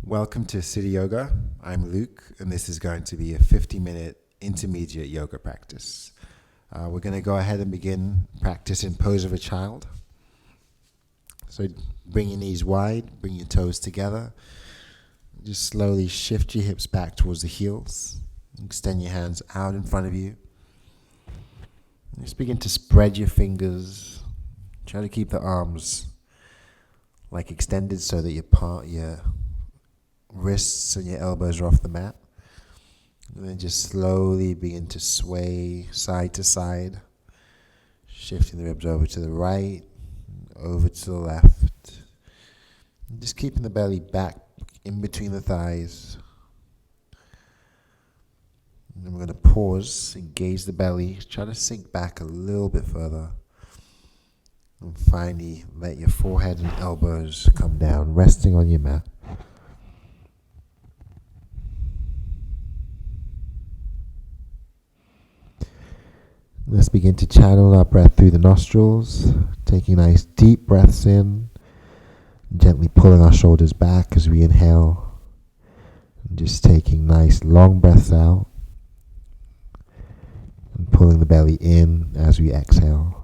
Welcome to City Yoga. I'm Luke, and this is going to be a 50-minute intermediate yoga practice. We're going to go ahead and begin practice in pose of a child. So bring your knees wide, bring your toes together. Just slowly shift your hips back towards the heels. Extend your hands out in front of you. Just begin to spread your fingers. Try to keep the arms extended so that your wrists and your elbows are off the mat. And then just slowly begin to sway side to side, shifting the ribs over to the right, over to the left. And just keeping the belly back in between the thighs. And then we're going to pause, engage the belly, try to sink back a little bit further. And finally, let your forehead and elbows come down, resting on your mat. Let's begin to channel our breath through the nostrils, taking nice deep breaths in, gently pulling our shoulders back as we inhale, and just taking nice long breaths out, and pulling the belly in as we exhale.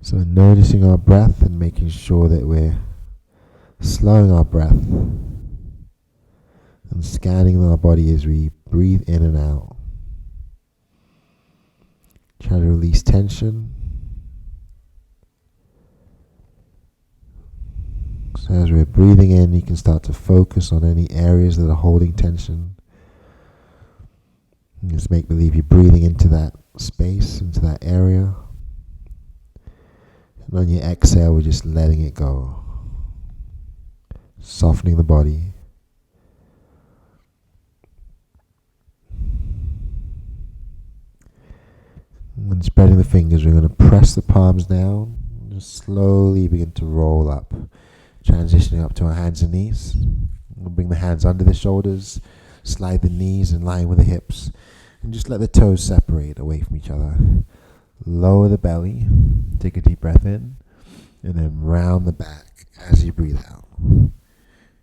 So noticing our breath and making sure that we're slowing our breath and scanning our body as we breathe in and out. Try to release tension. So as we're breathing in, you can start to focus on any areas that are holding tension. And just make believe you're breathing into that space, into that area. And on your exhale, we're just letting it go. Softening the body. When spreading the fingers, we're going to press the palms down. Just slowly begin to roll up. Transitioning up to our hands and knees. We'll bring the hands under the shoulders. Slide the knees in line with the hips. And just let the toes separate away from each other. Lower the belly. Take a deep breath in. And then round the back as you breathe out.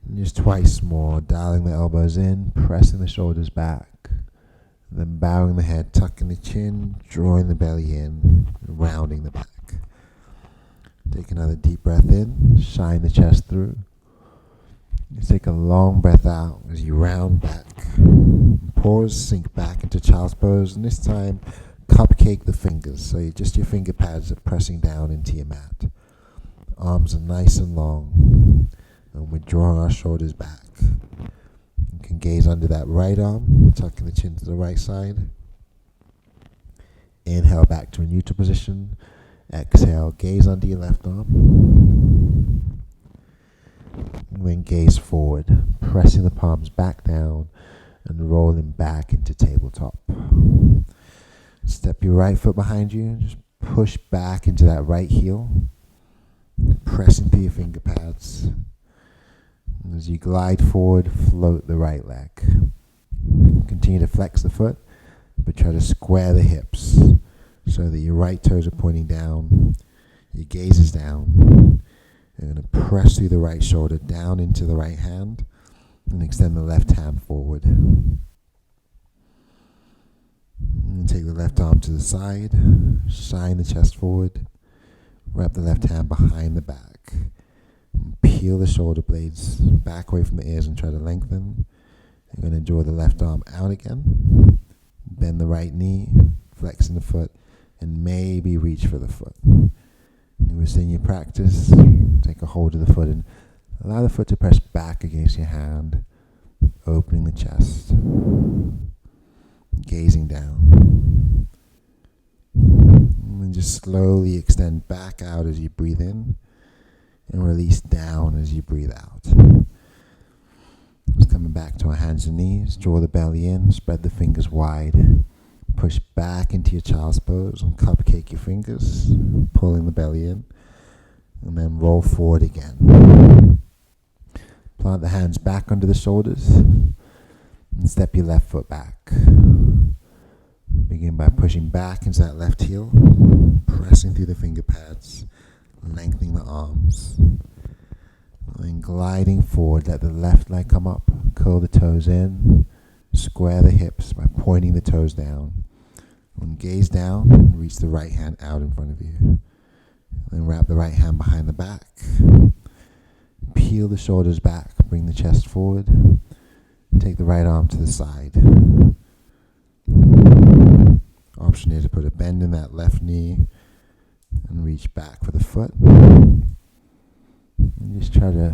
And just twice more, dialing the elbows in, pressing the shoulders back, then bowing the head, tucking the chin, drawing the belly in, rounding the back. Take another deep breath in, shine the chest through. You take a long breath out as you round back. Pause, sink back into child's pose, and this time cupcake the fingers, so just your finger pads are pressing down into your mat. Arms are nice and long. And we're drawing our shoulders back. You can gaze under that right arm, tucking the chin to the right side. Inhale back to a neutral position. Exhale, gaze under your left arm. And then gaze forward, pressing the palms back down and rolling back into tabletop. Step your right foot behind you. Just push back into that right heel. Press into your finger pads. As you glide forward, float the right leg. Continue to flex the foot, but try to square the hips so that your right toes are pointing down, your gaze is down. You're going to press through the right shoulder down into the right hand and extend the left hand forward. And take the left arm to the side, shine the chest forward, wrap the left hand behind the back. Peel the shoulder blades back away from the ears and try to lengthen. You're going to draw the left arm out again. Bend the right knee, flexing the foot, and maybe reach for the foot. Within your practice, take a hold of the foot and allow the foot to press back against your hand, opening the chest, gazing down. And then just slowly extend back out as you breathe in. And release down as you breathe out. Just coming back to our hands and knees. Draw the belly in. Spread the fingers wide. Push back into your child's pose and cupcake your fingers. Pulling the belly in. And then roll forward again. Plant the hands back under the shoulders. And step your left foot back. Begin by pushing back into that left heel, pressing through the finger pads, lengthening the arms. And then gliding forward, let the left leg come up, curl the toes in, square the hips by pointing the toes down. And gaze down, reach the right hand out in front of you. Then wrap the right hand behind the back. Peel the shoulders back, bring the chest forward. Take the right arm to the side. Option here to put a bend in that left knee and reach back for the foot. And just try to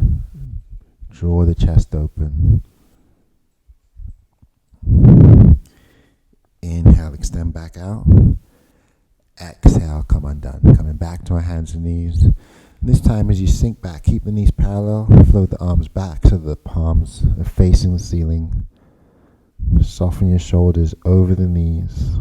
draw the chest open. Inhale, extend back out. Exhale, come undone. Coming back to our hands and knees. This time as you sink back, keep the knees parallel, float the arms back so that the palms are facing the ceiling. Soften your shoulders over the knees.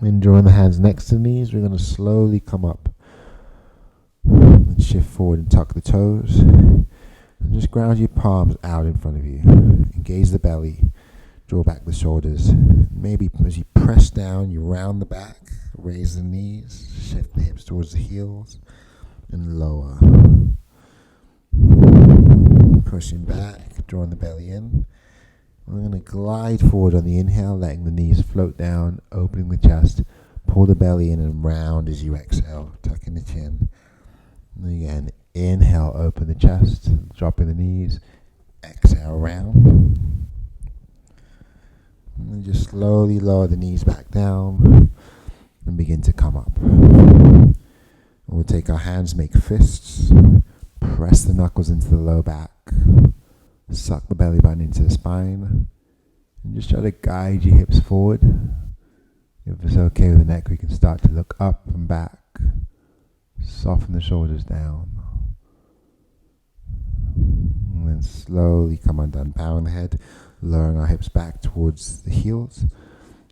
And drawing the hands next to the knees, we're going to slowly come up. And shift forward and tuck the toes. And just ground your palms out in front of you. Engage the belly. Draw back the shoulders. Maybe as you press down, you round the back. Raise the knees. Shift the hips towards the heels. And lower. Pushing back. Drawing the belly in. We're going to glide forward on the inhale, letting the knees float down, opening the chest. Pull the belly in and round as you exhale, tucking the chin. And again, inhale, open the chest, dropping the knees. Exhale, round. And then just slowly lower the knees back down and begin to come up. We'll take our hands, make fists, press the knuckles into the low back, suck the belly button into the spine, and just try to guide your hips forward. If it's okay with the neck, we can start to look up and back. Soften the shoulders down. And then slowly come undone. Bowing the head, lowering our hips back towards the heels,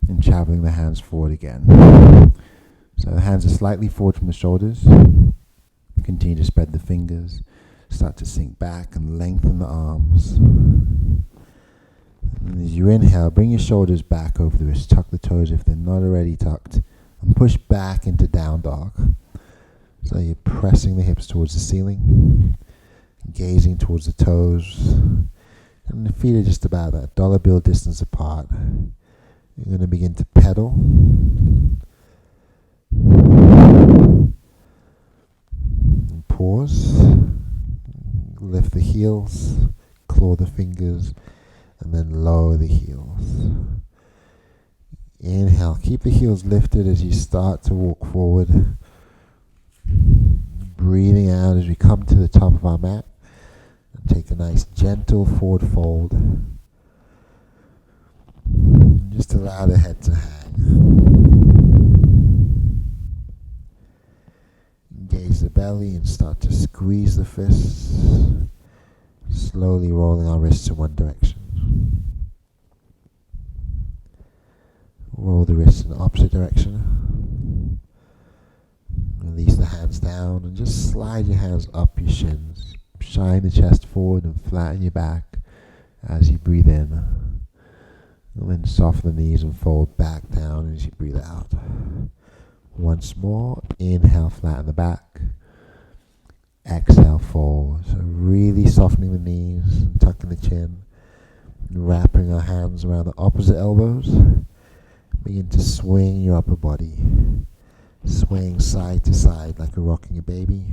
and traveling the hands forward again. So the hands are slightly forward from the shoulders. Continue to spread the fingers. Start to sink back and lengthen the arms. And as you inhale, bring your shoulders back over the wrists. Tuck the toes if they're not already tucked. And push back into down dog. So you're pressing the hips towards the ceiling. Gazing towards the toes. And the feet are just about that dollar bill distance apart. You're going to begin to pedal. And pause. Lift the heels. Claw the fingers. And then lower the heels. Inhale. Keep the heels lifted as you start to walk forward. Breathing out as we come to the top of our mat. And take a nice gentle forward fold. Just allow the head to hang. Engage the belly and start to squeeze the fists. Slowly rolling our wrists in one direction. Roll the wrists in the opposite direction. Release the hands down and just slide your hands up your shins. Shine the chest forward and flatten your back as you breathe in. And then soften the knees and fold back down as you breathe out. Once more, inhale, flatten the back. Exhale, fold. So really softening the knees and tucking the chin. And wrapping our hands around the opposite elbows. Begin to swing your upper body. Swaying side to side like you're rocking a baby.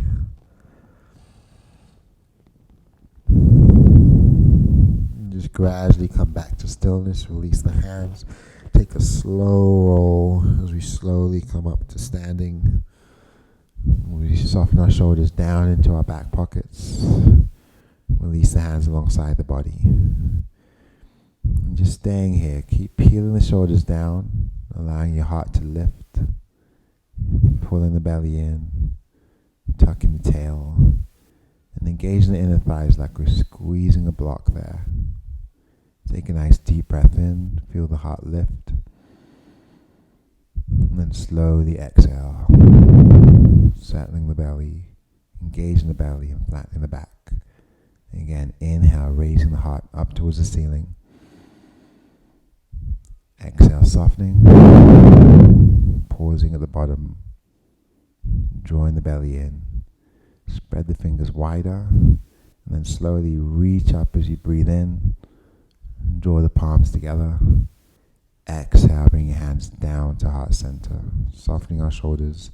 And just gradually come back to stillness. Release the hands. Take a slow roll as we slowly come up to standing. We soften our shoulders down into our back pockets. Release the hands alongside the body. And just staying here. Keep peeling the shoulders down. Allowing your heart to lift. Pulling the belly in, tucking the tail, and engaging the inner thighs like we're squeezing a block there. Take a nice deep breath in, feel the heart lift. And then slowly exhale, settling the belly, engaging the belly and flattening the back. Again, inhale, raising the heart up towards the ceiling. Exhale, softening, pausing at the bottom, drawing the belly in. Spread the fingers wider, and then slowly reach up as you breathe in. Draw the palms together. Exhale, bring your hands down to heart center, softening our shoulders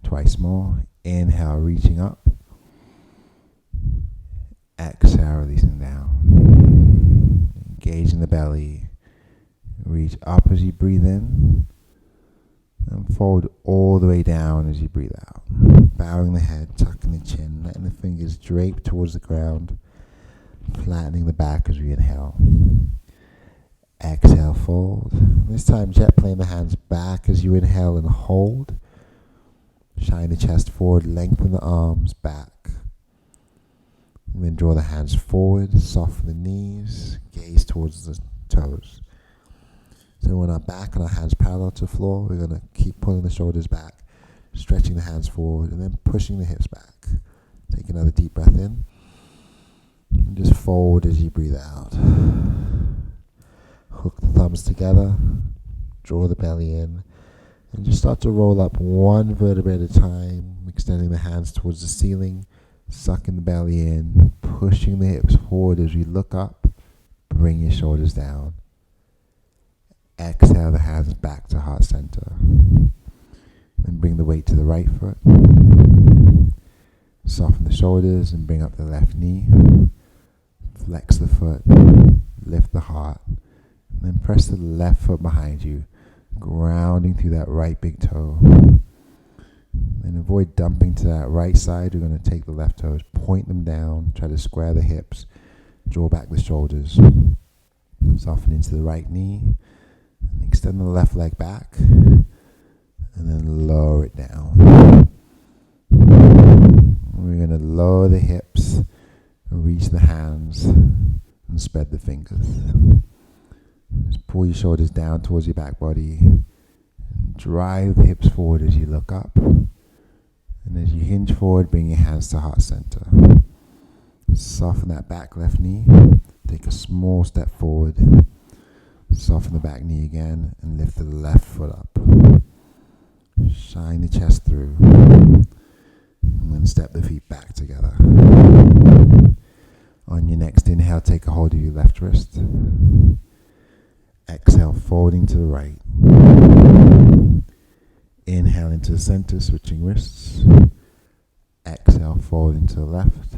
twice more. Inhale, reaching up. Exhale, releasing down. Engaging the belly. Reach up as you breathe in. And fold all the way down as you breathe out. Bowing the head, tucking the chin, letting the fingers drape towards the ground. Flattening the back as we inhale. Exhale, fold. This time, jet plane the hands back as you inhale and hold. Shine the chest forward, lengthen the arms back. And then draw the hands forward, soften the knees, gaze towards the toes. So when our back and our hands parallel to the floor, we're going to keep pulling the shoulders back, stretching the hands forward, and then pushing the hips back. Take another deep breath in. And just fold as you breathe out. Hook the thumbs together, draw the belly in, and just start to roll up one vertebrae at a time, extending the hands towards the ceiling, sucking the belly in, pushing the hips forward as we look up, bring your shoulders down. Exhale the hands back to heart center. Then bring the weight to the right foot. Soften the shoulders and bring up the left knee. Flex the foot, lift the heart, and then press the left foot behind you, grounding through that right big toe. Then avoid dumping to that right side. We're going to take the left toes, point them down, try to square the hips, draw back the shoulders. Soften into the right knee, and extend the left leg back, and then lower it down. We're going to lower the hips, reach the hands, and spread the fingers. Just pull your shoulders down towards your back body, and drive the hips forward as you look up. And as you hinge forward, bring your hands to heart center. Soften that back left knee. Take a small step forward. Soften the back knee again, and lift the left foot up. Shine the chest through. And then step the feet back together. On your next inhale, take a hold of your left wrist. Exhale, folding to the right. Inhale into the center, switching wrists. Exhale, folding to the left.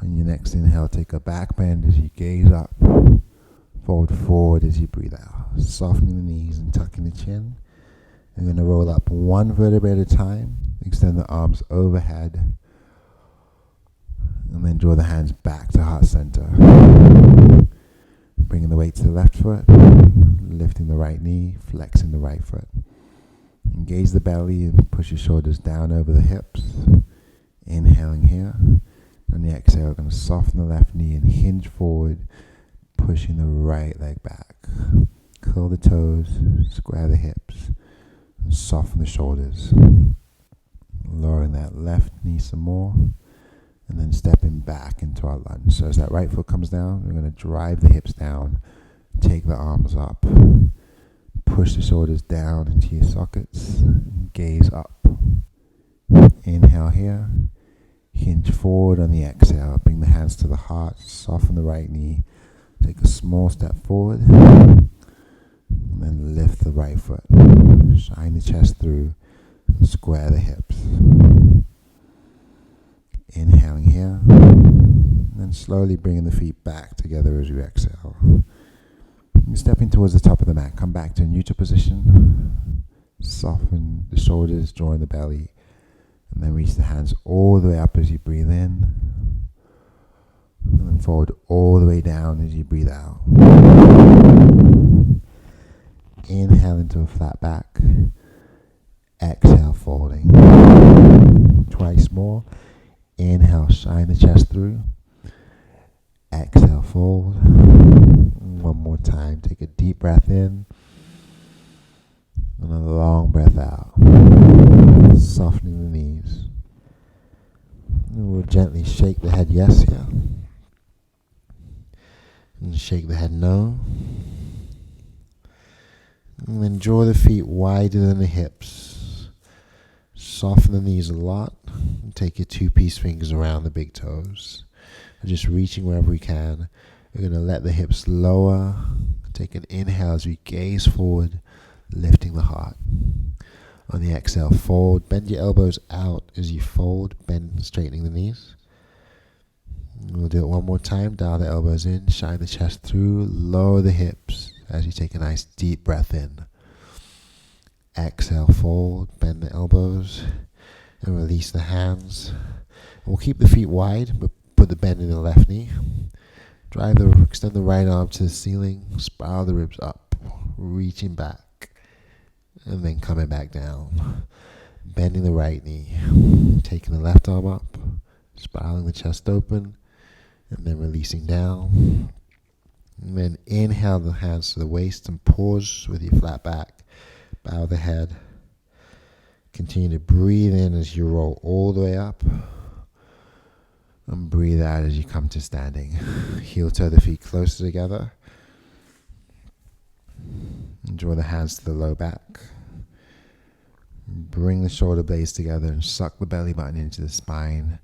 On your next inhale, take a back bend as you gaze up. Fold forward as you breathe out. Softening the knees and tucking the chin. You're going to roll up one vertebrae at a time. Extend the arms overhead. And then draw the hands back to heart center. Bringing the weight to the left foot. Lifting the right knee. Flexing the right foot. Engage the belly and push your shoulders down over the hips. Inhaling here. On the exhale, we're going to soften the left knee and hinge forward, pushing the right leg back. Curl the toes, square the hips, and soften the shoulders. Lowering that left knee some more, and then stepping back into our lunge. So as that right foot comes down, we're going to drive the hips down, take the arms up, push the shoulders down into your sockets, and gaze up. Inhale here. Hinge forward on the exhale. Bring the hands to the heart. Soften the right knee. Take a small step forward. And then lift the right foot. Shine the chest through. Square the hips. Inhaling here. And then slowly bringing the feet back together as you exhale. You're stepping towards the top of the mat. Come back to a neutral position. Soften the shoulders, drawing the belly. And then reach the hands all the way up as you breathe in. And then forward all the way down as you breathe out. Inhale into a flat back. Exhale, folding. Twice more. Inhale, shine the chest through. Exhale, fold. One more time. Take a deep breath in. And a long breath out, softening the knees. And we'll gently shake the head yes here. And shake the head no. And then draw the feet wider than the hips. Soften the knees a lot. And take your two-piece fingers around the big toes. And just reaching wherever we can. We're going to let the hips lower. Take an inhale as we gaze forward, lifting the heart. On the exhale, fold. Bend your elbows out as you fold. Bend, straightening the knees. We'll do it one more time. Dial the elbows in. Shine the chest through. Lower the hips as you take a nice deep breath in. Exhale, fold. Bend the elbows. And release the hands. We'll keep the feet wide, but put the bend in the left knee. Extend the right arm to the ceiling. Spiral the ribs up. Reaching back. And then coming back down. Bending the right knee. Taking the left arm up. Spiraling the chest open. And then releasing down. And then inhale the hands to the waist and pause with your flat back. Bow the head. Continue to breathe in as you roll all the way up. And breathe out as you come to standing. Heel toe the feet closer together. And draw the hands to the low back. Bring the shoulder blades together and suck the belly button into the spine.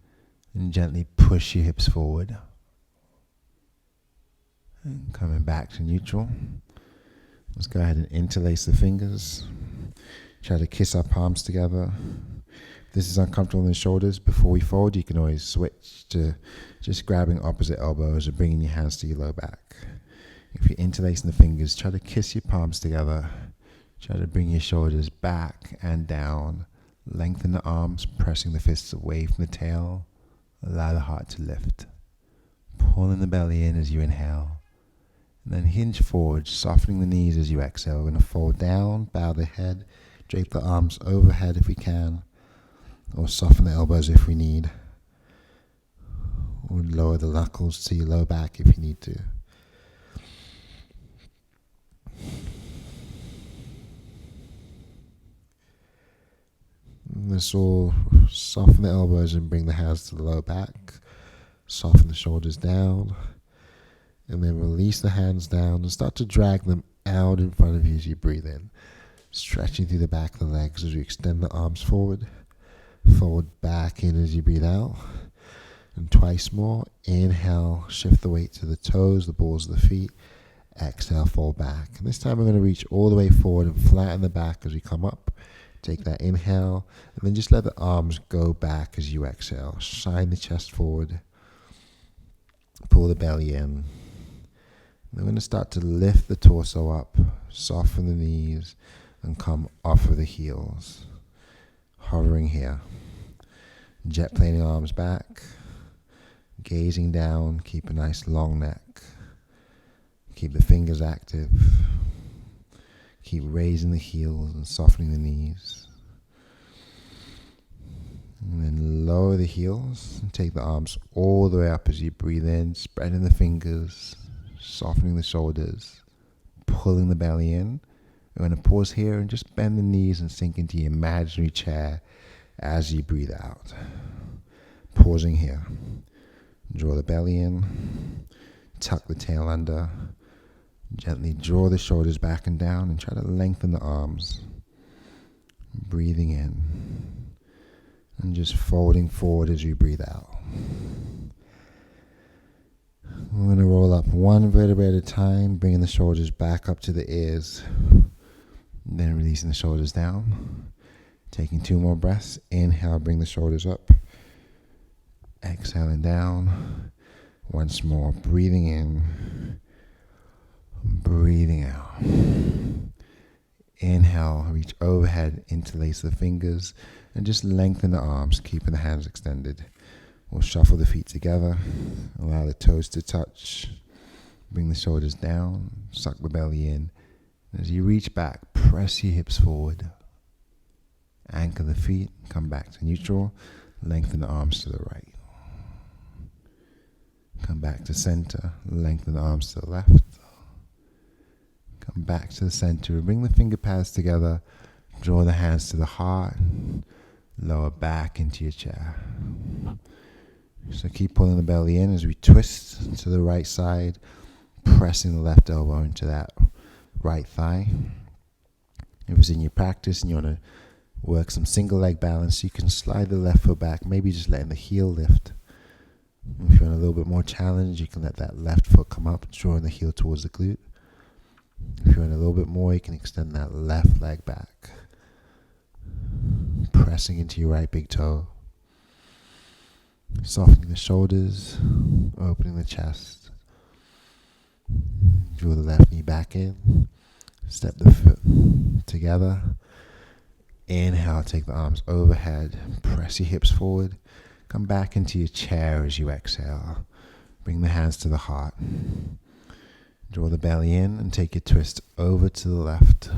And gently push your hips forward. And coming back to neutral. Let's go ahead and interlace the fingers. Try to kiss our palms together. If this is uncomfortable in the shoulders, before we fold, you can always switch to just grabbing opposite elbows or bringing your hands to your low back. If you're interlacing the fingers, try to kiss your palms together. Try to bring your shoulders back and down. Lengthen the arms, pressing the fists away from the tail. Allow the heart to lift. Pulling the belly in as you inhale. And then hinge forward, softening the knees as you exhale. We're going to fold down, bow the head, drape the arms overhead if we can, or soften the elbows if we need. Or lower the knuckles to your low back if you need to. Let's all soften the elbows and bring the hands to the low back. Soften the shoulders down. And then release the hands down and start to drag them out in front of you as you breathe in. Stretching through the back of the legs as you extend the arms forward. Forward back in as you breathe out. And twice more. Inhale, shift the weight to the toes, the balls of the feet. Exhale, fold back. And this time we're going to reach all the way forward and flatten the back as we come up. Take that inhale, and then just let the arms go back as you exhale. Shine the chest forward. Pull the belly in. And we're going to start to lift the torso up, soften the knees, and come off of the heels. Hovering here. Jet planing arms back. Gazing down, keep a nice long neck. Keep the fingers active. Keep raising the heels and softening the knees. And then lower the heels and take the arms all the way up as you breathe in, spreading the fingers, softening the shoulders, pulling the belly in. We're going to pause here and just bend the knees and sink into your imaginary chair as you breathe out. Pausing here. Draw the belly in, tuck the tail under. Gently draw the shoulders back and down and try to lengthen the arms. Breathing in. And just folding forward as you breathe out. We're going to roll up one vertebrae at a time, bringing the shoulders back up to the ears. Then releasing the shoulders down. Taking 2 more breaths. Inhale, bring the shoulders up. Exhaling down. Once more, breathing in. Breathing out. Inhale, reach overhead, interlace the fingers, and just lengthen the arms, keeping the hands extended. We'll shuffle the feet together, allow the toes to touch, bring the shoulders down, suck the belly in. As you reach back, press your hips forward. Anchor the feet, come back to neutral, lengthen the arms to the right. Come back to center, lengthen the arms to the left. Come back to the center, bring the finger pads together, Draw the hands to the heart. Lower back into your chair. So keep pulling the belly in as we twist to the right side, pressing the left elbow into that right thigh. If it's in your practice and you want to work some single leg balance, you can slide the left foot back, maybe just letting the heel lift. If you want a little bit more challenge, you can let that left foot come up, drawing the heel towards the glute. If you want a little bit more, you can extend that left leg back, pressing into your right big toe. Softening the shoulders, opening the chest. Draw the left knee back in. Step the foot together. Inhale, take the arms overhead. Press your hips forward. Come back into your chair as you exhale. Bring the hands to the heart. Draw the belly in and take your twist over to the left.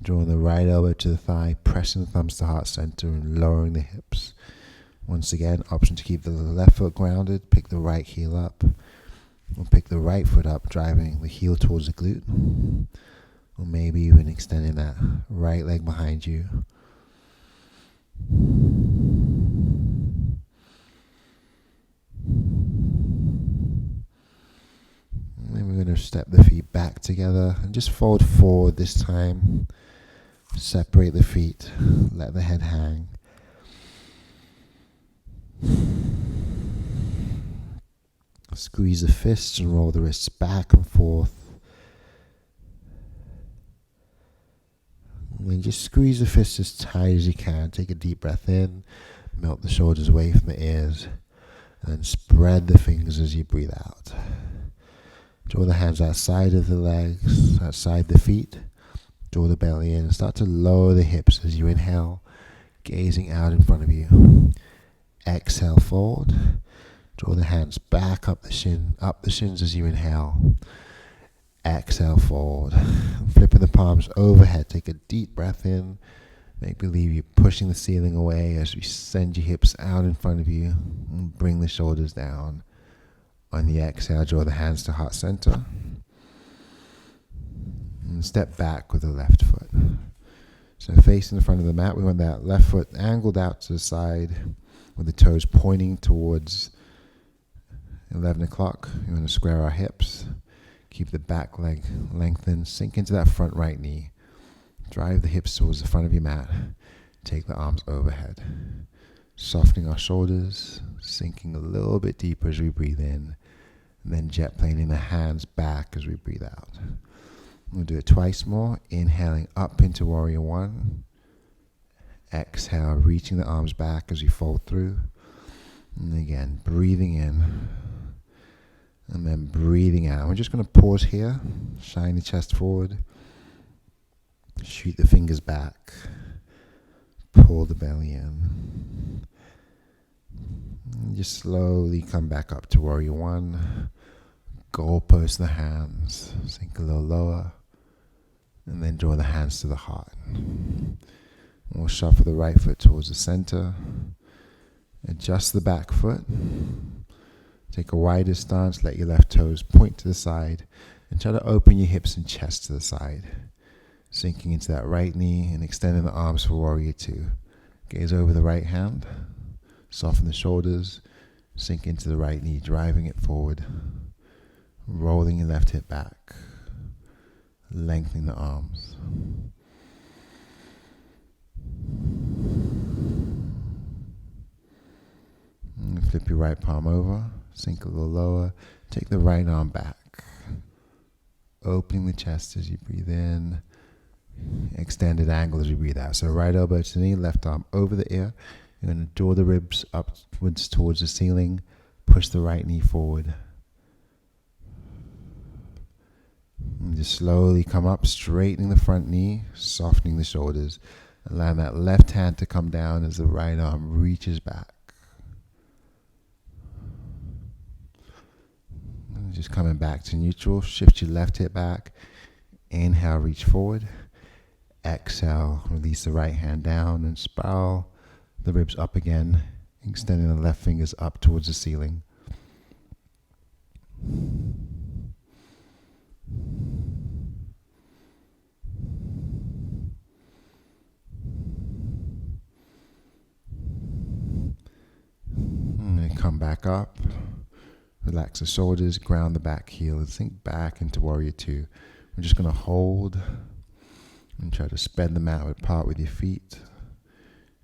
Drawing the right elbow to the thigh, pressing the thumbs to heart center and lowering the hips. Once again, option to keep the left foot grounded, pick the right heel up, or pick the right foot up, driving the heel towards the glute, or maybe even extending that right leg behind you. And then we're going to step the feet back together and just fold forward this time. Separate the feet, let the head hang. Squeeze the fists and roll the wrists back and forth. And then just squeeze the fists as tight as you can. Take a deep breath in, melt the shoulders away from the ears, and then spread the fingers as you breathe out. Draw the hands outside of the legs, outside the feet. Draw the belly in and start to lower the hips as you inhale, gazing out in front of you. Exhale, fold. Draw the hands back up the shins as you inhale. Exhale, fold. Flipping the palms overhead. Take a deep breath in. Make believe you're pushing the ceiling away as we send your hips out in front of you. And bring the shoulders down. On the exhale, draw the hands to heart center. And step back with the left foot. So facing the front of the mat, we want that left foot angled out to the side with the toes pointing towards 11 o'clock. You want to square our hips. Keep the back leg lengthened. Sink into that front right knee. Drive the hips towards the front of your mat. Take the arms overhead. Softening our shoulders. Sinking a little bit deeper as we breathe in. And then jet planing the hands back as we breathe out. We'll do it twice more. Inhaling up into Warrior One. Exhale, reaching the arms back as you fold through. And again, breathing in. And then breathing out. We're just going to pause here. Shine the chest forward. Shoot the fingers back. Pull the belly in. And just slowly come back up to Warrior One. Goalpost the hands. Sink a little lower. And then draw the hands to the heart. We'll shuffle the right foot towards the center. Adjust the back foot. Take a wider stance. Let your left toes point to the side. And try to open your hips and chest to the side. Sinking into that right knee and extending the arms for Warrior Two. Gaze over the right hand. Soften the shoulders. Sink into the right knee, driving it forward. Rolling your left hip back. Lengthening the arms. And flip your right palm over. Sink a little lower. Take the right arm back. Opening the chest as you breathe in. Extended angle as you breathe out. So right elbow to the knee, left arm over the ear. You're going to draw the ribs upwards towards the ceiling. Push the right knee forward. And just slowly come up, straightening the front knee, softening the shoulders. Allowing that left hand to come down as the right arm reaches back. And just coming back to neutral. Shift your left hip back. Inhale, reach forward. Exhale, release the right hand down and spiral the ribs up again, extending the left fingers up towards the ceiling. Come back up. Relax the shoulders, ground the back heel, and sink back into Warrior Two. We're just going to hold and try to spread the mat apart with your feet.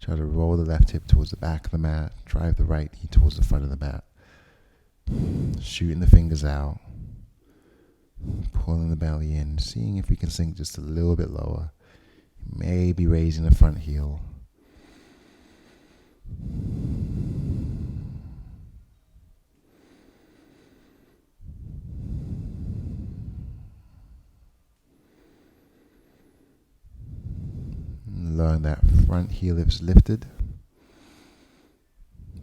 Try to roll the left hip towards the back of the mat. Drive the right knee towards the front of the mat. Shooting the fingers out. Pulling the belly in. Seeing if we can sink just a little bit lower. Maybe raising the front heel. Learn that front heel is lifted.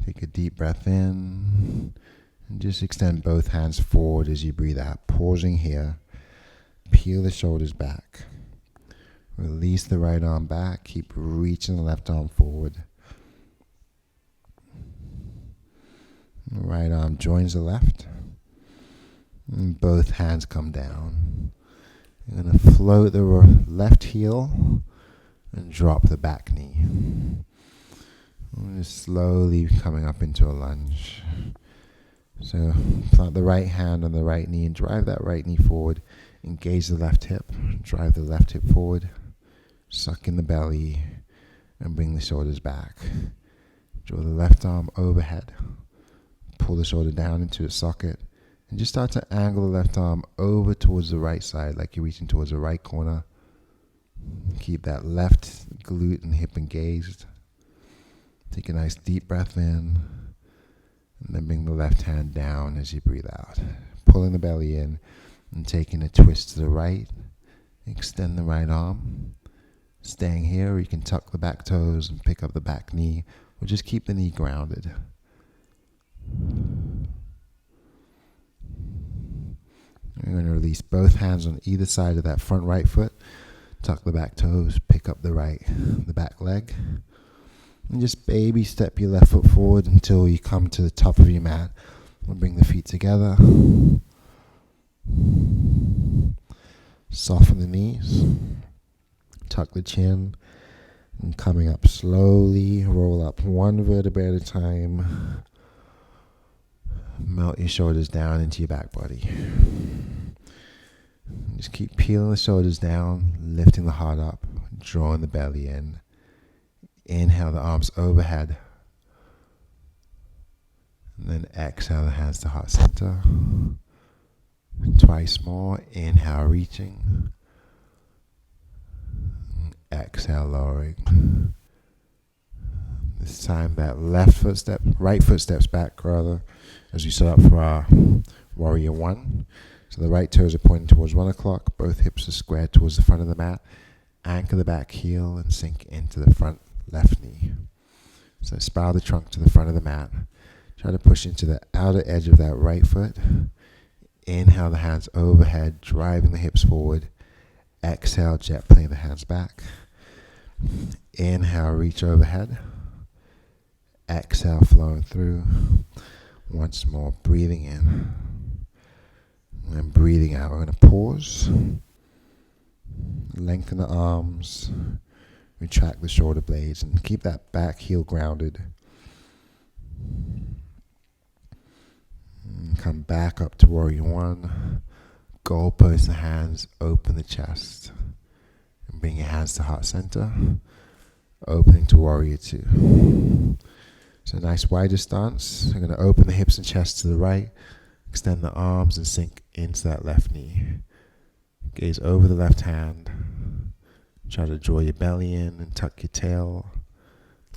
Take a deep breath in and just extend both hands forward as you breathe out. Pausing here. Peel the shoulders back. Release the right arm back. Keep reaching the left arm forward. The right arm joins the left. And both hands come down. You're going to float the left heel and drop the back knee. Just slowly coming up into a lunge. So plant the right hand on the right knee and drive that right knee forward. Engage the left hip. Drive the left hip forward. Suck in the belly and bring the shoulders back. Draw the left arm overhead. Pull the shoulder down into its socket. And just start to angle the left arm over towards the right side like you're reaching towards the right corner. Keep that left glute and hip engaged. Take a nice deep breath in. And then bring the left hand down as you breathe out. Pulling the belly in and taking a twist to the right. Extend the right arm. Staying here, or you can tuck the back toes and pick up the back knee, or just keep the knee grounded. You're going to release both hands on either side of that front right foot. Tuck the back toes, pick up the back leg. And just baby step your left foot forward until you come to the top of your mat. We'll bring the feet together. Soften the knees. Tuck the chin. And coming up slowly, roll up one vertebrae at a time. Melt your shoulders down into your back body. Just keep peeling the shoulders down, lifting the heart up, drawing the belly in. Inhale the arms overhead. And then exhale the hands to heart center. Twice more. Inhale, reaching. Exhale, lowering. This time that right foot steps back rather, as we set up for our Warrior One. So the right toes are pointing towards 1 o'clock. Both hips are squared towards the front of the mat. Anchor the back heel and sink into the front left knee. So spiral the trunk to the front of the mat. Try to push into the outer edge of that right foot. Inhale the hands overhead, driving the hips forward. Exhale, jet plane the hands back. Inhale, reach overhead. Exhale, flowing through. Once more, breathing in. And breathing out. We're going to pause. Lengthen the arms. Retract the shoulder blades and keep that back heel grounded. And come back up to Warrior One. Goalpost the hands, open the chest. And bring your hands to heart center. Opening to Warrior Two. So nice wider stance. I'm going to open the hips and chest to the right. Extend the arms and sink into that left knee. Gaze over the left hand. Try to draw your belly in and tuck your tail.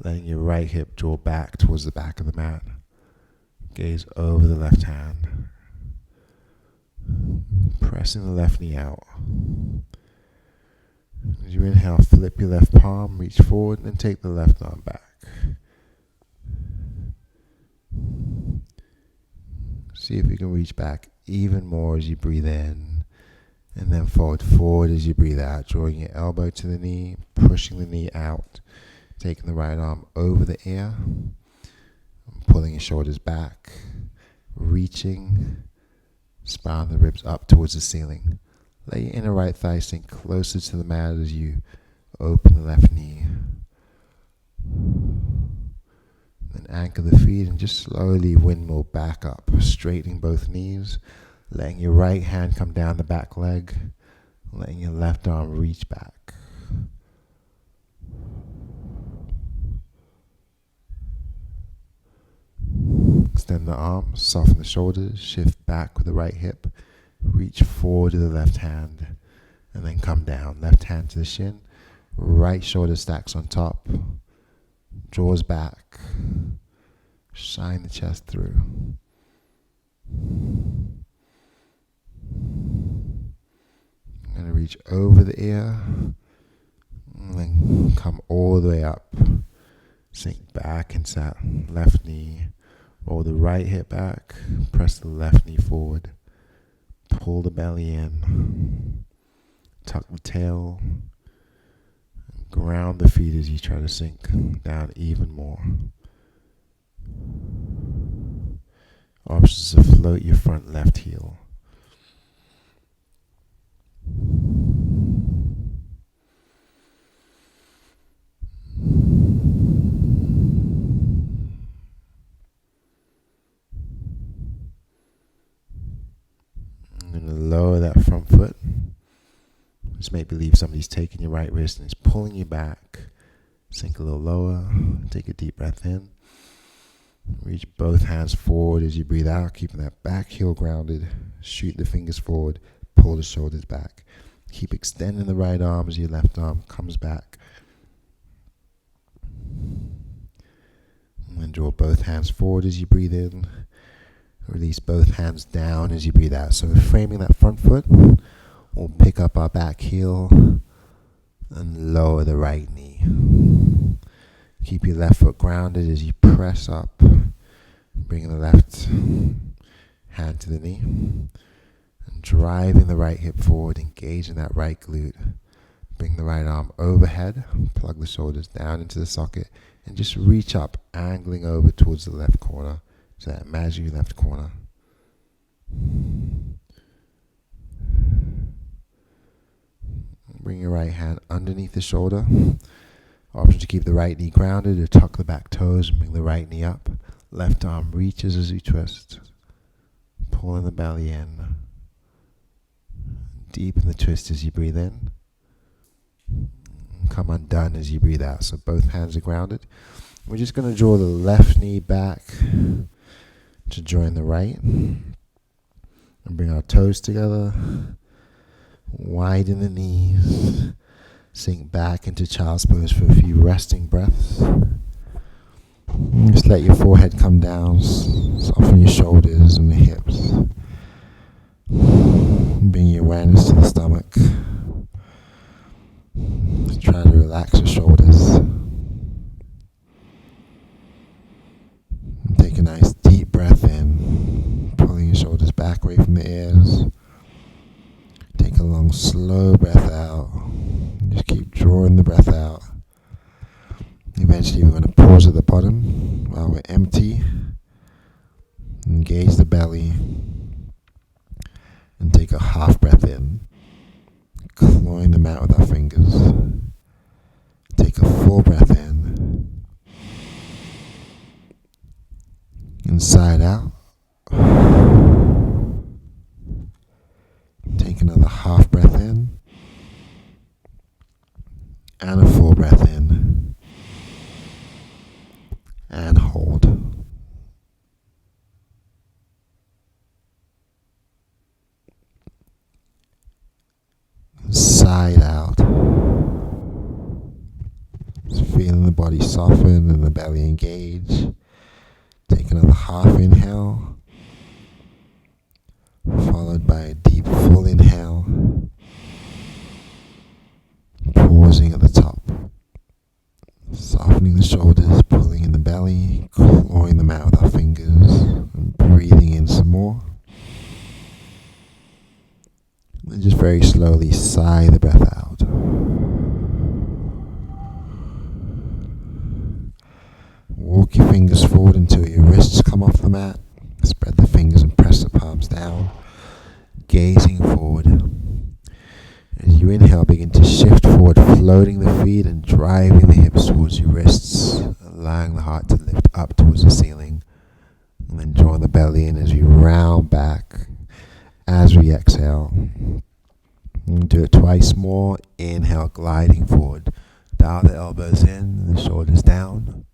Letting your right hip draw back towards the back of the mat. Gaze over the left hand. Pressing the left knee out. As you inhale, flip your left palm, reach forward, and take the left arm back. See if you can reach back even more as you breathe in. And then fold forward as you breathe out, drawing your elbow to the knee, pushing the knee out, taking the right arm over the ear, pulling your shoulders back, reaching, spiraling the ribs up towards the ceiling. Let your inner right thigh sink closer to the mat as you open the left knee. Then anchor the feet and just slowly windmill back up, straightening both knees, letting your right hand come down the back leg, letting your left arm reach back. Extend the arms, soften the shoulders, shift back with the right hip, reach forward to the left hand, and then come down. Left hand to the shin, right shoulder stacks on top, draws back, shine the chest through. I'm going to reach over the ear, and then come all the way up. Sink back into that left knee. Roll the right hip back. Press the left knee forward. Pull the belly in. Tuck the tail. Ground the feet as you try to sink down even more. Options to float your front left heel. Lower that front foot. Just make believe somebody's taking your right wrist and is pulling you back. Sink a little lower. Take a deep breath in. Reach both hands forward as you breathe out, keeping that back heel grounded. Shoot the fingers forward. Pull the shoulders back. Keep extending the right arm as your left arm comes back. And then draw both hands forward as you breathe in. Release both hands down as you breathe out. So we're framing that front foot. We'll pick up our back heel and lower the right knee. Keep your left foot grounded as you press up. Bringing the left hand to the knee. And driving the right hip forward, engaging that right glute. Bring the right arm overhead. Plug the shoulders down into the socket. And just reach up, angling over towards the left corner. So that imaginary left corner. Bring your right hand underneath the shoulder. Option to keep the right knee grounded or tuck the back toes and bring the right knee up. Left arm reaches as you twist. Pulling the belly in. Deepen the twist as you breathe in. Come undone as you breathe out. So both hands are grounded. We're just going to draw the left knee back to join the right, and bring our toes together, widen the knees, sink back into child's pose for a few resting breaths. Just let your forehead come down, soften your shoulders and the hips, bring your awareness to the stomach. Just try to relax your shoulders. Take a nice deep breath in, pulling your shoulders back away from the ears. Take a long, slow breath out. Just keep drawing the breath out. Eventually, we're going to pause at the bottom while we're empty. Engage the belly. And take a half breath in, clawing them out with our fingers. Take a full breath in. Inside out. Take another half breath in. And a full breath in. And hold. Side out. Just feeling the body soften and the belly engage. Take another half inhale, followed by a deep full inhale, pausing at the top, softening the shoulders, pulling in the belly, clawing them out with our fingers, and breathing in some more. And just very slowly sigh the breath out. Walk your fingers forward until your wrists come off the mat. Spread the fingers and press the palms down, gazing forward. As you inhale, begin to shift forward, floating the feet and driving the hips towards your wrists, allowing the heart to lift up towards towards the ceiling. And then draw the belly in as we round back as we exhale. And do it twice more. Inhale, gliding forward. Dial the elbows in, the shoulders down.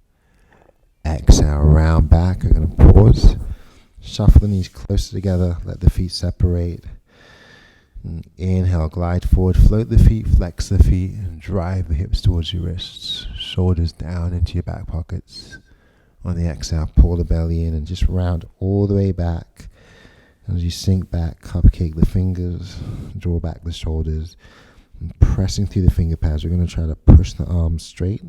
Exhale, round back. We're going to pause. Shuffle the knees closer together. Let the feet separate. And inhale, glide forward. Float the feet, flex the feet, and drive the hips towards your wrists. Shoulders down into your back pockets. On the exhale, pull the belly in and just round all the way back. As you sink back, cupcake the fingers, draw back the shoulders, and pressing through the finger pads. We're going to try to push the arms straight.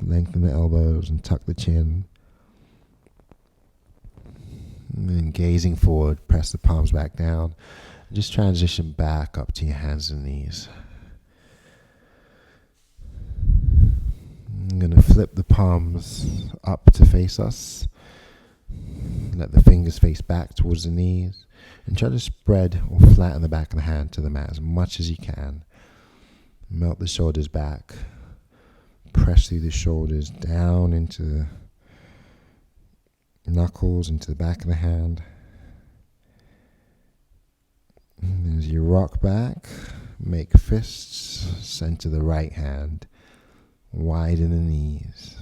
Lengthen the elbows and tuck the chin. And then gazing forward, press the palms back down. And just transition back up to your hands and knees. I'm going to flip the palms up to face us. Let the fingers face back towards the knees. And try to spread or flatten the back of the hand to the mat as much as you can. Melt the shoulders back. Press through the shoulders down into the knuckles, into the back of the hand. And as you rock back, make fists, center the right hand. Widen the knees.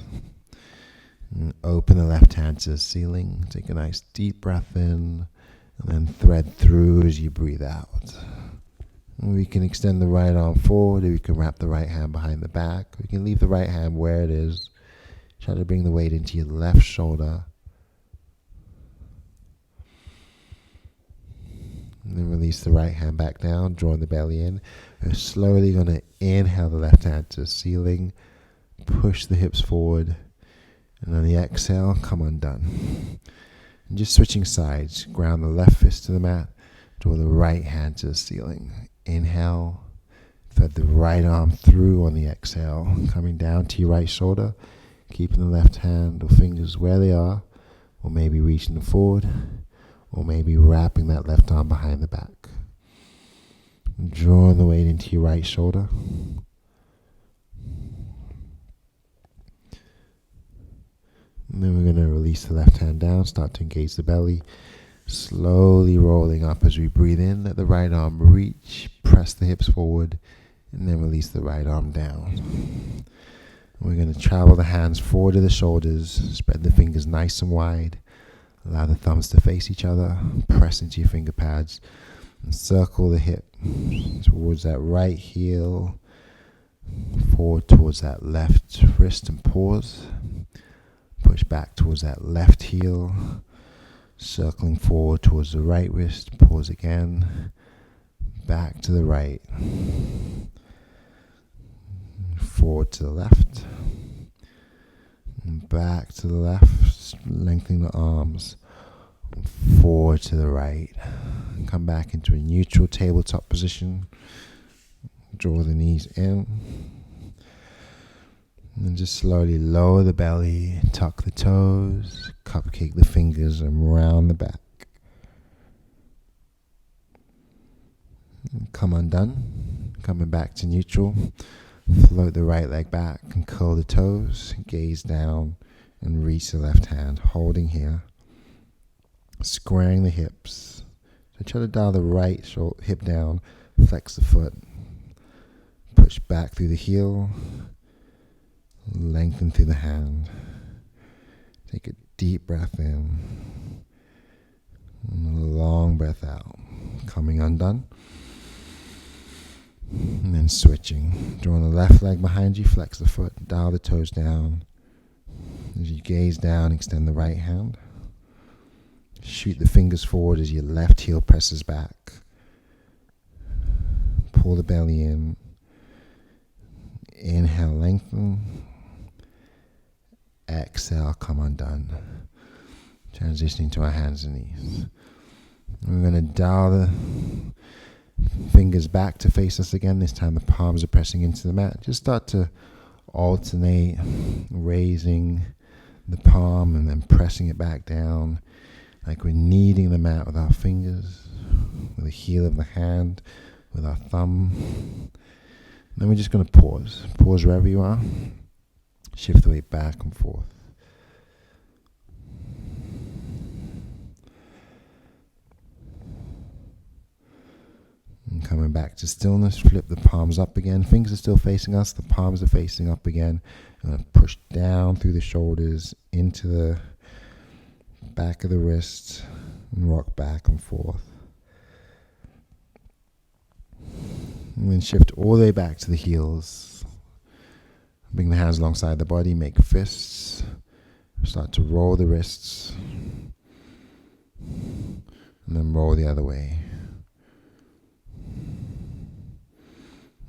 And open the left hand to the ceiling. Take a nice deep breath in. And then thread through as you breathe out. And we can extend the right arm forward. Or we can wrap the right hand behind the back. We can leave the right hand where it is. Try to bring the weight into your left shoulder. And then release the right hand back down. Drawing the belly in. We're slowly going to inhale the left hand to the ceiling. Push the hips forward. And on the exhale, come undone. And just switching sides. Ground the left fist to the mat. Draw the right hand to the ceiling. Inhale. Thread the right arm through on the exhale. Coming down to your right shoulder. Keeping the left hand or fingers where they are. Or maybe reaching them forward. Or maybe wrapping that left arm behind the back. And drawing the weight into your right shoulder. And then we're going to release the left hand down, start to engage the belly, slowly rolling up as we breathe in. Let the right arm reach, press the hips forward, and then release the right arm down. We're going to travel the hands forward to the shoulders, spread the fingers nice and wide, allow the thumbs to face each other, press into your finger pads, and circle the hip towards that right heel, forward towards that left wrist and pause. Push back towards that left heel, circling forward towards the right wrist, pause again, back to the right, forward to the left, and back to the left, lengthening the arms, forward to the right. Come back into a neutral tabletop position, draw the knees in. And then just slowly lower the belly, tuck the toes, cupcake the fingers, and round the back. And come undone. Coming back to neutral. Float the right leg back and curl the toes. Gaze down and reach the left hand, holding here. Squaring the hips. So try to dial the right hip down, flex the foot. Push back through the heel. Lengthen through the hand. Take a deep breath in. And a long breath out. Coming undone. And then switching. Drawing the left leg behind you. Flex the foot. Dial the toes down. As you gaze down, extend the right hand. Shoot the fingers forward as your left heel presses back. Pull the belly in. Inhale, lengthen. Exhale, come undone. Transitioning to our hands and knees. We're going to dial the fingers back to face us again. This time the palms are pressing into the mat. Just start to alternate, raising the palm and then pressing it back down, like we're kneading the mat with our fingers, with the heel of the hand, with our thumb. Then we're just going to pause. Pause wherever you are. Shift the weight back and forth. coming back to stillness, flip the palms up again. Fingers are still facing us. The palms are facing up again. I'm going to push down through the shoulders into the back of the wrists and rock back and forth. And then shift all the way back to the heels. Bring the hands alongside the body, make fists. Start to roll the wrists. And then roll the other way.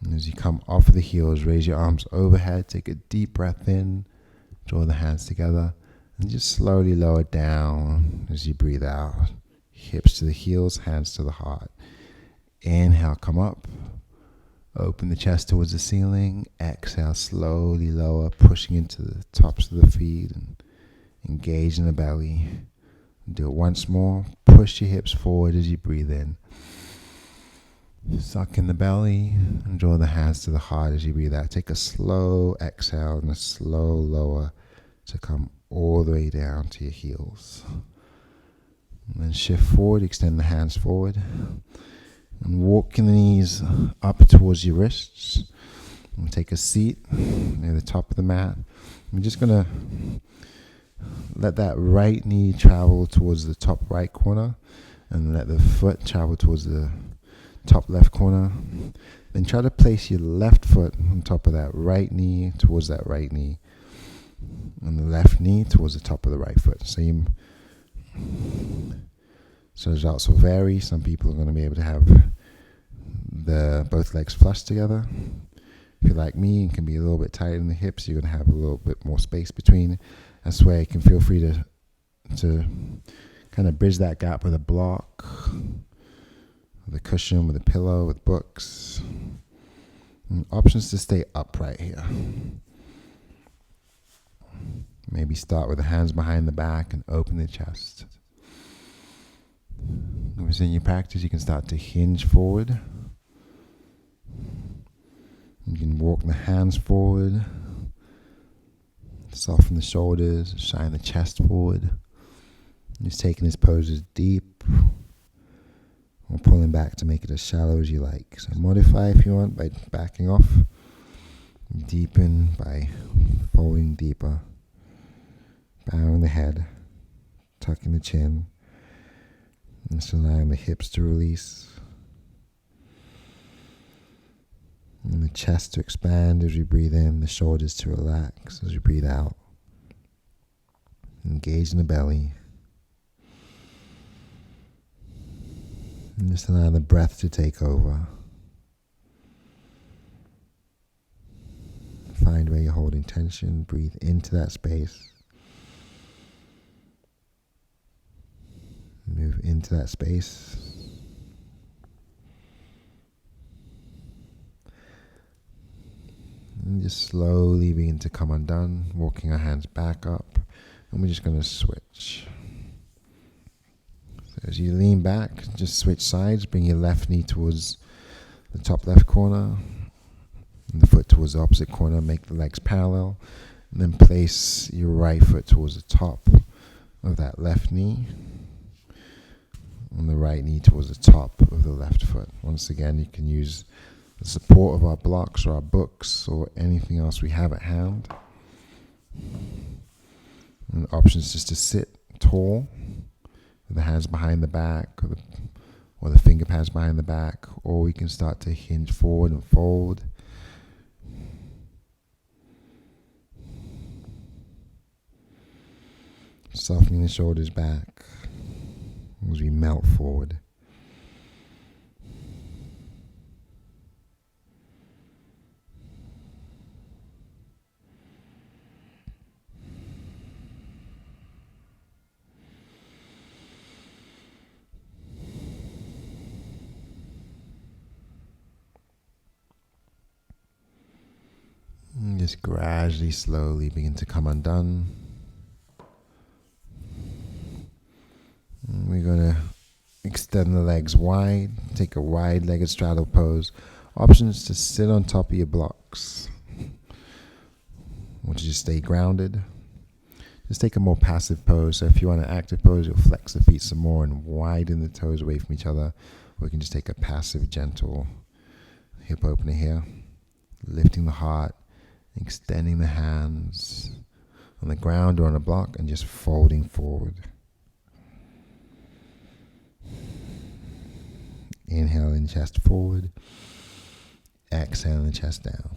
And as you come off of the heels, raise your arms overhead, take a deep breath in, draw the hands together, and just slowly lower down as you breathe out. Hips to the heels, hands to the heart. Inhale, come up. Open the chest towards the ceiling. Exhale, slowly lower, pushing into the tops of the feet and engage in the belly. Do it once more. Push your hips forward as you breathe in. Suck in the belly and draw the hands to the heart as you breathe out. Take a slow exhale and a slow lower to come all the way down to your heels. And then shift forward, extend the hands forward. And walking the knees up towards your wrists. And take a seat near the top of the mat. I'm just going to let that right knee travel towards the top right corner. And let the foot travel towards the top left corner. Then try to place your left foot on top of that right knee towards that right knee. And the left knee towards the top of the right foot. So the results will vary. Some people are going to be able to have both legs flush together. If you're like me and can be a little bit tight in the hips, you're going to have a little bit more space between. That's where you can feel free to kind of bridge that gap with a block, with a cushion, with a pillow, with books. And options to stay upright here. Maybe start with the hands behind the back and open the chest. Within your practice, you can start to hinge forward. You can walk the hands forward, soften the shoulders, shine the chest forward. Just taking this pose as deep or pulling back to make it as shallow as you like. So modify if you want by backing off. Deepen by folding deeper. Bowing the head, tucking the chin. And just allowing the hips to release. And the chest to expand as we breathe in, the shoulders to relax as we breathe out. Engage in the belly. And just allow the breath to take over. Find where you're holding tension, breathe into that space. Move into that space. And just slowly begin to come undone, walking our hands back up. And we're just going to switch. So as you lean back, just switch sides. Bring your left knee towards the top left corner. And the foot towards the opposite corner. Make the legs parallel. And then place your right foot towards the top of that left knee. And the right knee towards the top of the left foot. Once again, you can use the support of our blocks or our books or anything else we have at hand. And the option is just to sit tall with the hands behind the back or the finger pads behind the back, or we can start to hinge forward and fold. Softening the shoulders back as we melt forward. And just gradually, slowly begin to come undone. And we're going to extend the legs wide, take a wide-legged straddle pose. Options to sit on top of your blocks, or to just stay grounded. Just take a more passive pose. So if you want an active pose, you'll flex the feet some more and widen the toes away from each other. or we can just take a passive, gentle hip opener here, lifting the heart, extending the hands on the ground or on a block, and just folding forward. Inhaling chest forward, exhaling chest down.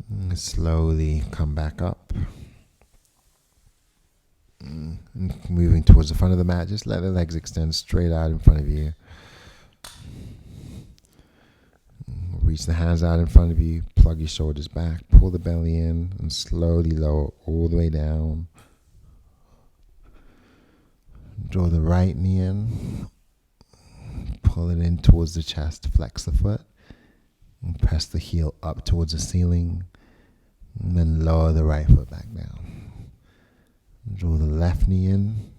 And slowly come back up. Moving towards the front of the mat, just let the legs extend straight out in front of you. Reach the hands out in front of you, plug your shoulders back, pull the belly in, and slowly lower all the way down. Draw the right knee in, pull it in towards the chest, flex the foot, and press the heel up towards the ceiling, and then lower the right foot back down. Draw the left knee in,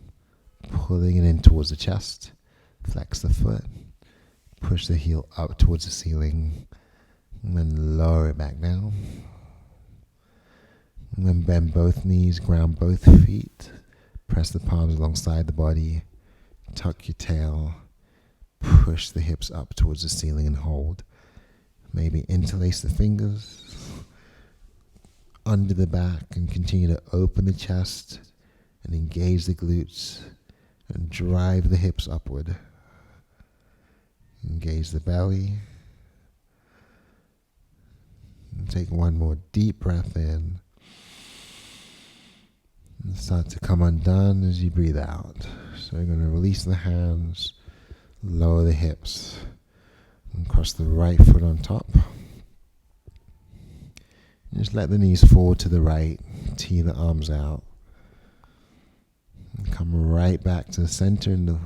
pulling it in towards the chest, flex the foot, push the heel up towards the ceiling, and then lower it back down. And then bend both knees, ground both feet, press the palms alongside the body, tuck your tail, push the hips up towards the ceiling and hold. Maybe interlace the fingers under the back and continue to open the chest and engage the glutes and drive the hips upward. Engage the belly. And take one more deep breath in. And start to come undone as you breathe out. So you're going to release the hands, lower the hips, and cross the right foot on top. And just let the knees fall to the right, tee the arms out. And come right back to the center, and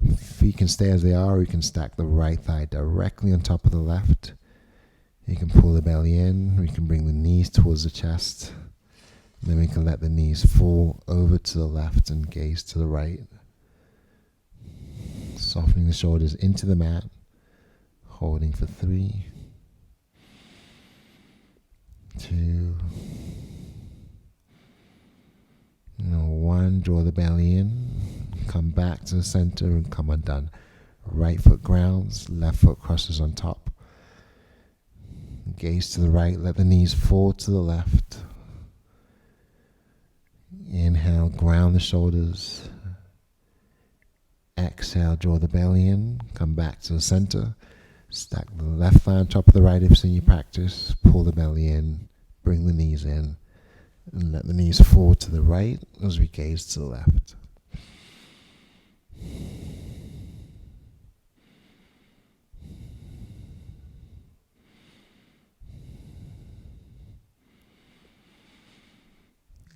the feet can stay as they are, or you can stack the right thigh directly on top of the left. You can pull the belly in, or you can bring the knees towards the chest. And then we can let the knees fall over to the left and gaze to the right. Softening the shoulders into the mat, holding for 3, 2, 1. Draw the belly in, come back to the center and come undone. Right foot grounds, left foot crosses on top. Gaze to the right, let the knees fall to the left. Inhale, ground the shoulders. Exhale, draw the belly in, come back to the center. Stack the left thigh on top of the right if it's in your practice. Pull the belly in, bring the knees in, and let the knees fall to the right as we gaze to the left.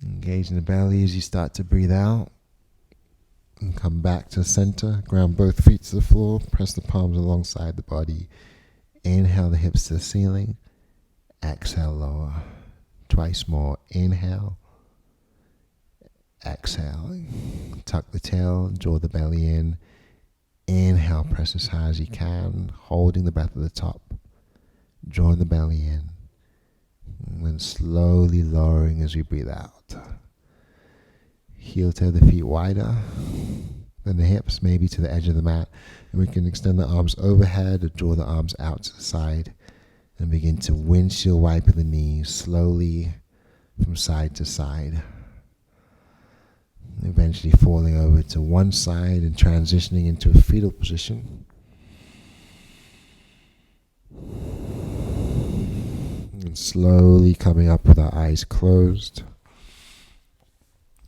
Engaging the belly as you start to breathe out. And come back to the center. Ground both feet to the floor. Press the palms alongside the body. Inhale the hips to the ceiling. Exhale, lower. Twice more. Inhale. Exhale. Tuck the tail. Draw the belly in. Inhale. Press as high as you can. Holding the breath at the top. Drawing the belly in. And then slowly lowering as we breathe out. Heel toe the feet wider than the hips, maybe to the edge of the mat. And we can extend the arms overhead or draw the arms out to the side and begin to windshield wipe the knees slowly from side to side. Eventually falling over to one side and transitioning into a fetal position. And slowly coming up with our eyes closed.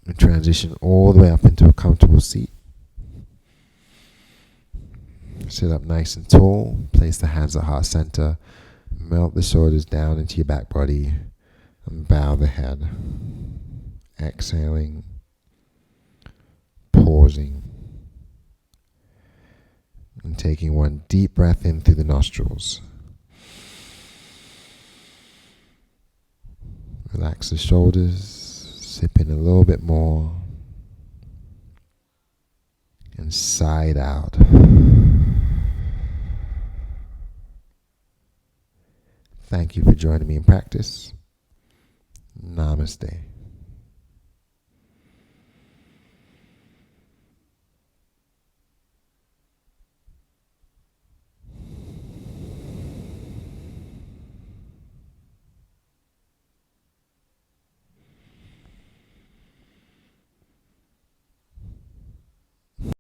And transition all the way up into a comfortable seat. Sit up nice and tall. Place the hands at heart center. Melt the shoulders down into your back body. And bow the head. Exhaling. Pausing. And taking one deep breath in through the nostrils. Relax the shoulders. Sip in a little bit more. And sigh it out. Thank you for joining me in practice. Namaste.